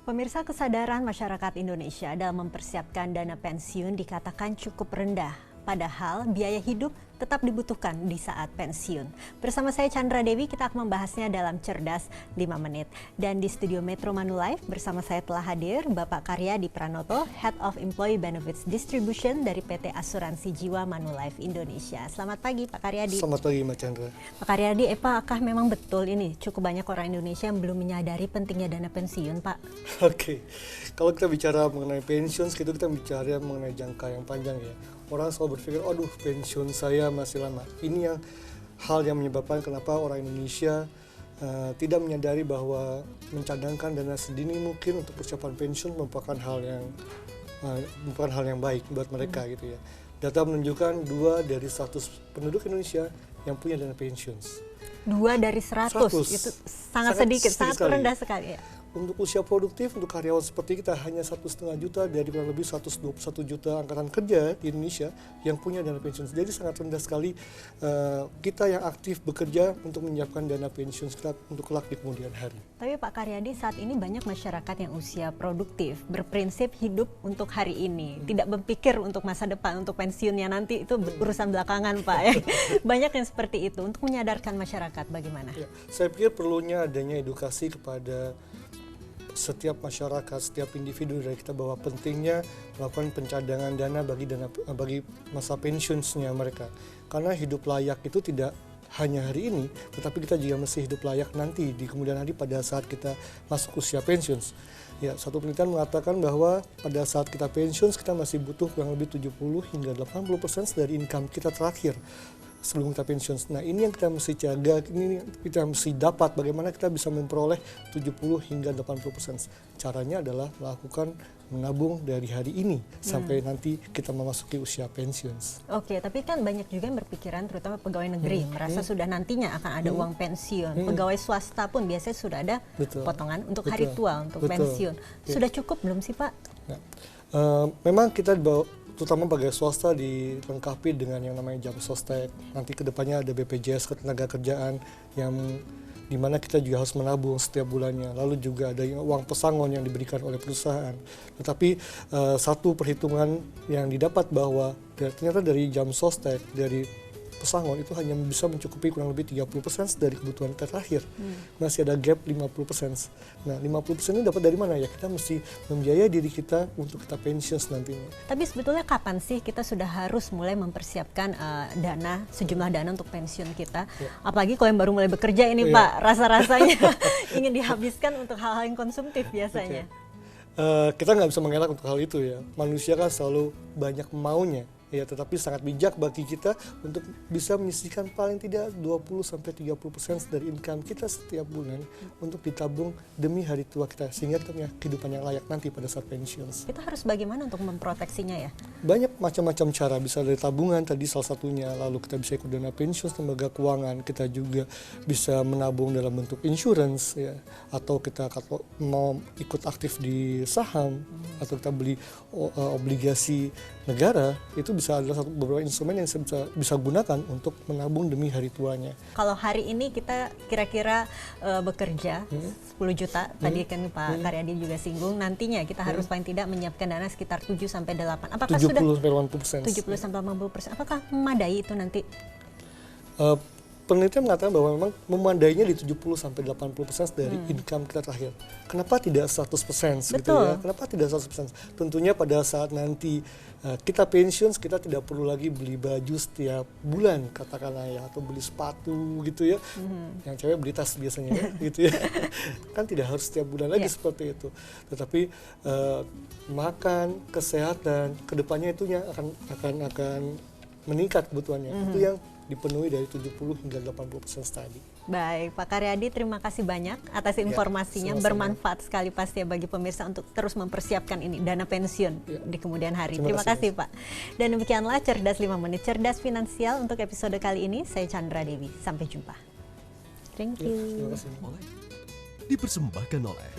Pemirsa, kesadaran masyarakat Indonesia dalam mempersiapkan dana pensiun dikatakan cukup rendah. Padahal biaya hidup tetap dibutuhkan di saat pensiun. Bersama saya Chandra Dewi, kita akan membahasnya dalam Cerdas 5 Menit. Dan di studio Metro Manulife bersama saya telah hadir Bapak Karyadi Pranoto, Head of Employee Benefits Distribution dari PT Asuransi Jiwa Manulife Indonesia. Selamat pagi Pak Karyadi. Selamat pagi Mbak Chandra. Pak Karyadi, apakah memang betul ini cukup banyak orang Indonesia yang belum menyadari pentingnya dana pensiun, Pak? Oke, kalau kita bicara mengenai pensiun, kita bicara mengenai jangka yang panjang ya. Orang selalu berpikir, aduh pensiun saya masih lama. Ini yang hal yang menyebabkan kenapa orang Indonesia tidak menyadari bahwa mencadangkan dana sedini mungkin untuk persiapan pensiun merupakan hal yang baik buat mereka gitu ya. Data menunjukkan 2 dari 100 penduduk Indonesia yang punya dana pensiun. 2 dari 100, itu sangat sedikit, sangat rendah sekali ya. Untuk usia produktif, untuk karyawan seperti kita hanya 1,5 juta dari kurang lebih 121 juta angkatan kerja di Indonesia yang punya dana pensiun. Jadi sangat rendah sekali kita yang aktif bekerja untuk menyiapkan dana pensiun kita untuk kelak di kemudian hari. Tapi Pak Karyadi, saat ini banyak masyarakat yang usia produktif, berprinsip hidup untuk hari ini, tidak berpikir untuk masa depan, untuk pensiunnya nanti itu urusan belakangan Pak. Ya. Banyak yang seperti itu. Untuk menyadarkan masyarakat bagaimana? Ya, saya pikir perlunya adanya edukasi kepada setiap masyarakat, setiap individu dari kita bahwa pentingnya melakukan pencadangan dana bagi masa pensiunnya mereka. Karena hidup layak itu tidak hanya hari ini, tetapi kita juga mesti hidup layak nanti di kemudian hari pada saat kita masuk usia pensiun. Ya, satu penelitian mengatakan bahwa pada saat kita pensiun kita masih butuh kurang lebih 70 hingga 80% dari income kita terakhir sebelum kita pensiun. Nah, ini yang kita mesti jaga, ini kita mesti dapat bagaimana kita bisa memperoleh 70 hingga 80%. Caranya adalah melakukan menabung dari hari ini sampai nanti kita memasuki usia pensiun. Oke, tapi kan banyak juga yang berpikiran, terutama pegawai negeri, merasa sudah nantinya akan ada uang pensiun. Pegawai swasta pun biasanya sudah ada potongan untuk hari tua, untuk pensiun. Sudah cukup belum sih Pak? Nah, memang kita terutama bagi swasta dilengkapi dengan yang namanya jam sostek. Nanti kedepannya ada BPJS Ketenagakerjaan yang dimana kita juga harus menabung setiap bulannya. Lalu juga ada uang pesangon yang diberikan oleh perusahaan. Tetapi satu perhitungan yang didapat bahwa ternyata dari jam sostek, dari pesangon itu hanya bisa mencukupi kurang lebih 30% dari kebutuhan kita terakhir. Masih ada gap 50%. Nah, 50% ini dapat dari mana ya? Kita mesti membiayai diri kita untuk kita pensiun nantinya. Tapi sebetulnya kapan sih kita sudah harus mulai mempersiapkan sejumlah dana untuk pensiun kita? Apalagi kalau yang baru mulai bekerja ini Pak, rasa-rasanya ingin dihabiskan untuk hal-hal yang konsumtif biasanya. Kita nggak bisa mengelak untuk hal itu ya. Manusia kan selalu banyak maunya. Ya, tetapi sangat bijak bagi kita untuk bisa menyisihkan paling tidak 20-30% dari income kita setiap bulan untuk ditabung demi hari tua kita sehingga kita punya kehidupan yang layak nanti pada saat pensiun. Kita harus bagaimana untuk memproteksinya ya? Banyak macam-macam cara, bisa dari tabungan tadi salah satunya, lalu kita bisa ikut dana pensiun lembaga keuangan, kita juga bisa menabung dalam bentuk insurance ya, atau kita kalau mau ikut aktif di saham atau kita beli obligasi negara, itu bisa adalah beberapa instrumen yang saya bisa gunakan untuk menabung demi hari tuanya. Kalau hari ini kita kira-kira bekerja 10 juta, tadi kan Pak Karyadi juga singgung, nantinya kita harus paling tidak menyiapkan dana sekitar 7-8. Apakah 70-80%. 70-80%. Apakah memadai itu nanti? Penelitian mengatakan bahwa memang memadainya di 70-80% dari income kita terakhir. Kenapa tidak 100% gitu ya? Kenapa tidak 100%? Tentunya pada saat nanti kita pensiun, kita tidak perlu lagi beli baju setiap bulan katakanlah ya, atau beli sepatu gitu ya. Yang cewek beli tas biasanya ya, gitu ya. Kan tidak harus setiap bulan lagi seperti itu. Tetapi makan, kesehatan, kedepannya itu yang akan meningkat kebutuhannya. Itu yang dipenuhi dari 70 hingga 80% tadi. Baik, Pak Karyadi, terima kasih banyak atas informasinya. Bermanfaat sekali pasti ya bagi pemirsa untuk terus mempersiapkan ini dana pensiun di kemudian hari. Terima kasih Pak. Dan demikianlah Cerdas 5 Menit, Cerdas Finansial untuk episode kali ini. Saya Chandra Dewi. Sampai jumpa. Thank you. Terima kasih. Dipersembahkan oleh